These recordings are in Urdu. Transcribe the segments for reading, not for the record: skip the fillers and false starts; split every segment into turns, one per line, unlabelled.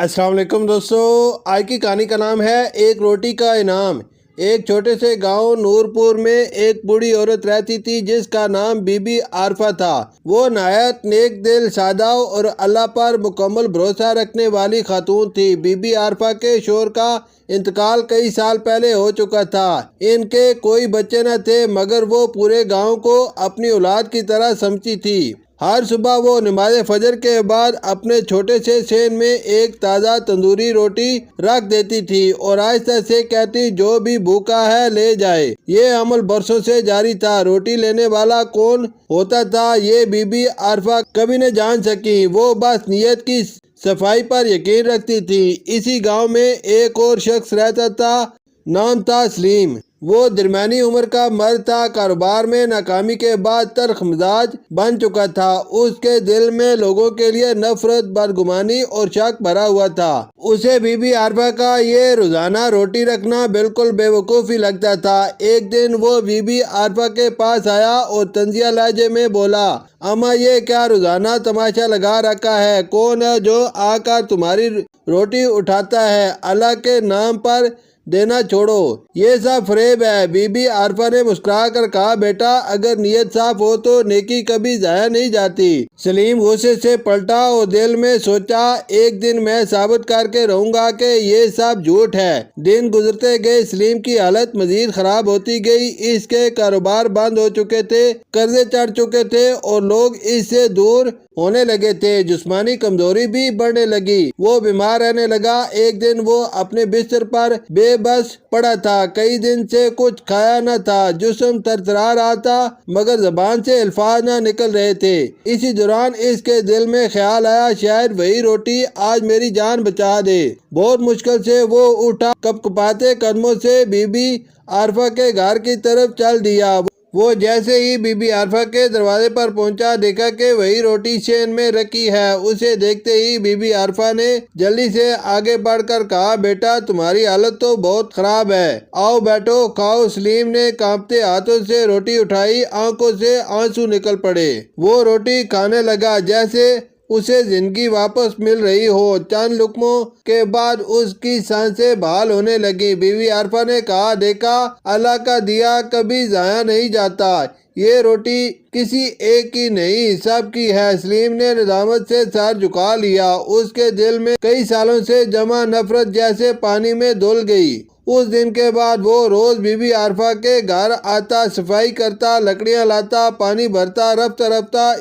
السلام علیکم دوستو، آج کی کہانی کا نام ہے ایک روٹی کا انعام۔ ایک چھوٹے سے گاؤں نورپور میں ایک بوڑھی عورت رہتی تھی جس کا نام بی بی عارفہ تھا۔ وہ نہایت نیک دل، سادہ اور اللہ پر مکمل بھروسہ رکھنے والی خاتون تھی۔ بی بی عارفہ کے شوہر کا انتقال کئی سال پہلے ہو چکا تھا۔ ان کے کوئی بچے نہ تھے، مگر وہ پورے گاؤں کو اپنی اولاد کی طرح سمجھتی تھی۔ ہر صبح وہ نماز فجر کے بعد اپنے چھوٹے سے سین میں ایک تازہ تندوری روٹی رکھ دیتی تھی اور آہستہ سے کہتی، جو بھی بھوکا ہے لے جائے۔ یہ عمل برسوں سے جاری تھا۔ روٹی لینے والا کون ہوتا تھا یہ بی بی عارفہ کبھی نہ جان سکی، وہ بس نیت کی صفائی پر یقین رکھتی تھی۔ اسی گاؤں میں ایک اور شخص رہتا تھا، نام تھا سلیم۔ وہ درمیانی عمر کا مرد تھا، کاروبار میں ناکامی کے بعد تلخ مزاج بن چکا تھا۔ اس کے دل میں لوگوں کے لیے نفرت، بدگمانی اور شک بھرا ہوا تھا۔ اسے بی بی عارفہ کا یہ روزانہ روٹی رکھنا بالکل بے وقوفی لگتا تھا۔ ایک دن وہ بی بی عارفہ کے پاس آیا اور طنزیہ لہجے میں بولا، اماں یہ کیا روزانہ تماشا لگا رکھا ہے؟ کون ہے جو آ کر تمہاری روٹی اٹھاتا ہے؟ اللہ کے نام پر دینا چھوڑو، یہ سب فریب ہے۔ بی بی عارفہ نے مسکرا کر کہا، بیٹا اگر نیت صاف ہو تو نیکی کبھی ضائع نہیں جاتی۔ سلیم غصے سے پلٹا اور دل میں سوچا، ایک دن میں ثابت کر کے رہوں گا کہ یہ سب جھوٹ ہے۔ دن گزرتے گئے، سلیم کی حالت مزید خراب ہوتی گئی۔ اس کے کاروبار بند ہو چکے تھے، قرضے چڑھ چکے تھے اور لوگ اس سے دور ہونے لگے تھے۔ جسمانی کمزوری بھی بڑھنے لگی، وہ بیمار رہنے لگا۔ ایک دن وہ اپنے بستر پر بے بس پڑا تھا، کئی دن سے کچھ کھایا نہ تھا، جسم تھرتھرا رہا تھا مگر زبان سے الفاظ نہ نکل رہے تھے۔ اسی دوران اس کے دل میں خیال آیا، شاید وہی روٹی آج میری جان بچا دے۔ بہت مشکل سے وہ اٹھا، کپکپاتے قدموں سے بی بی عارفہ کے گھر کی طرف چل دیا۔ وہ جیسے ہی بی بی عارفہ کے دروازے پر پہنچا، دیکھا کہ وہی روٹی سین میں رکھی ہے۔ اسے دیکھتے ہی بی بی عارفہ نے جلدی سے آگے بڑھ کر کہا، بیٹا تمہاری حالت تو بہت خراب ہے، آؤ بیٹھو کھاؤ۔ سلیم نے کانپتے ہاتھوں سے روٹی اٹھائی، آنکھوں سے آنسو نکل پڑے۔ وہ روٹی کھانے لگا جیسے اسے زندگی واپس مل رہی ہو۔ چند لقموں کے بعد اس کی سانسیں بحال ہونے لگیں۔ بی بی عارفہ نے کہا، دیکھا اللہ کا دیا کبھی ضائع نہیں جاتا، یہ روٹی کسی ایک کی نہیں سب کی ہے۔ سلیم نے ندامت سے سر جھکا لیا، اس کے دل میں کئی سالوں سے جمع نفرت جیسے پانی میں دھل گئی۔ اس دن کے بعد وہ روز بی بی عارفہ کے گھر آتا، صفائی کرتا، لکڑیاں لاتا، پانی بھرتا۔ رفتہ رفتہ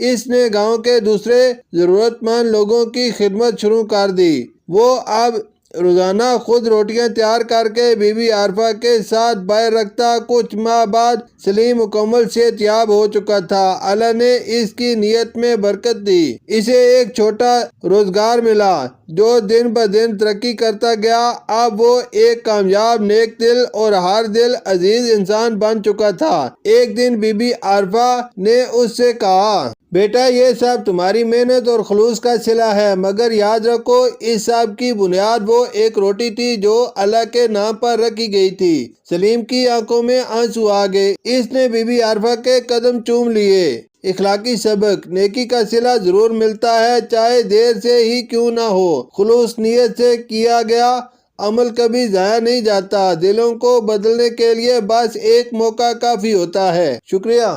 اس نے گاؤں کے دوسرے ضرورت مند لوگوں کی خدمت شروع کر دی۔ وہ اب روزانہ خود روٹیاں تیار کر کے بی بی عارفہ کے ساتھ باہر رکھتا۔ کچھ ماہ بعد سلیم مکمل صحت یاب ہو چکا تھا۔ اللہ نے اس کی نیت میں برکت دی، اسے ایک چھوٹا روزگار ملا جو دن بدن ترقی کرتا گیا۔ اب وہ ایک کامیاب، نیک دل اور ہر دل عزیز انسان بن چکا تھا۔ ایک دن بی بی عارفہ نے اس سے کہا، بیٹا یہ سب تمہاری محنت اور خلوص کا صلہ ہے، مگر یاد رکھو اس سب کی بنیاد وہ ایک روٹی تھی جو اللہ کے نام پر رکھی گئی تھی۔ سلیم کی آنکھوں میں آنسو آ گئے، اس نے بی بی عارفہ کے قدم چوم لیے۔ اخلاقی سبق، نیکی کا صلہ ضرور ملتا ہے، چاہے دیر سے ہی کیوں نہ ہو۔ خلوص نیت سے کیا گیا عمل کبھی ضائع نہیں جاتا۔ دلوں کو بدلنے کے لیے بس ایک موقع کافی ہوتا ہے۔ شکریہ۔